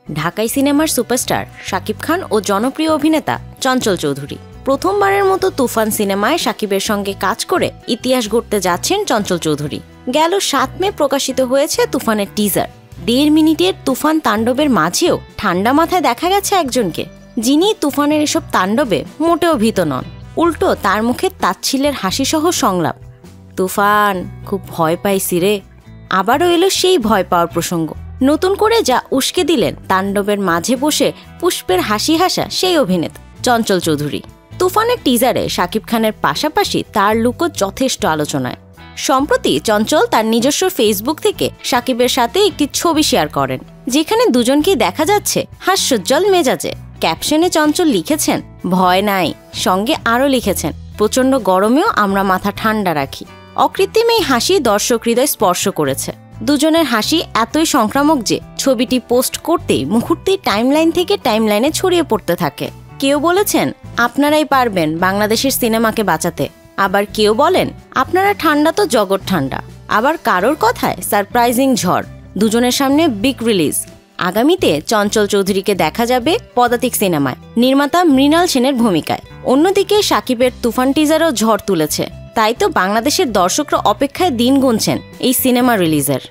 ঢাকাই সিনেমার সুপারস্টার শাকিব খান ও জনপ্রিয় অভিনেতা চঞ্চল চৌধুরী প্রথমবারের মতো তুফান সিনেমায় শাকিবের সঙ্গে কাজ করে ইতিহাস গড়তে যাচ্ছেন চঞ্চল চৌধুরী। গেল 7 মে প্রকাশিত হয়েছে তুফানের টিজার। 1.5 মিনিটের তুফান তাণ্ডবের মাঝেও ঠান্ডা মাথায় দেখা গেছে একজনকে, যিনি তুফানের এসব তাণ্ডবে মোটেও ভীত নন। উল্টো তার মুখে তাচ্ছিল্যের হাসিসহ সংলাপ, তুফান খুব ভয় পাইছি রে। আবারও এলো সেই ভয় পাওয়ার প্রসঙ্গ। নতুন করে যা উস্কে দিলেন তাণ্ডবের মাঝে বসে পুষ্পের হাসি হাসা সেই অভিনেতা চঞ্চল চৌধুরী। তুফানের টিজারে শাকিব খানের পাশাপাশি তার লুকও যথেষ্ট আলোচনায়। সম্প্রতি চঞ্চল তার নিজস্ব ফেসবুক থেকে শাকিবের সাথে একটি ছবি শেয়ার করেন, যেখানে দুজনকেই দেখা যাচ্ছে হাস্যোজ্জ্বল মেজাজে। ক্যাপশনে চঞ্চল লিখেছেন, ভয় নাই, সঙ্গে আরও লিখেছেন, প্রচণ্ড গরমেও আমরা মাথা ঠান্ডা রাখি। অকৃত্রিম এই হাসি দর্শক হৃদয় স্পর্শ করেছে। দুজনের হাসি এতই সংক্রামক যে ছবিটি পোস্ট করতেই মুহূর্তেই টাইমলাইন থেকে টাইমলাইনে ছড়িয়ে পড়তে থাকে। কেউ বলেছেন, আপনারাই পারবেন বাংলাদেশের সিনেমাকে বাঁচাতে। আবার কেউ বলেন, আপনারা ঠান্ডা তো জগৎ ঠান্ডা। আবার কারোর কথায় সারপ্রাইজিং ঝড়। দুজনের সামনে বিগ রিলিজ। আগামীতে চঞ্চল চৌধুরীকে দেখা যাবে পদাতিক সিনেমায় নির্মাতা মৃণাল সেনের ভূমিকায়। অন্যদিকে শাকিবের তুফান টিজারও ঝড় তুলেছে। তাই তো বাংলাদেশের দর্শকরা অপেক্ষায় দিন গুনছেন এই সিনেমা রিলিজের।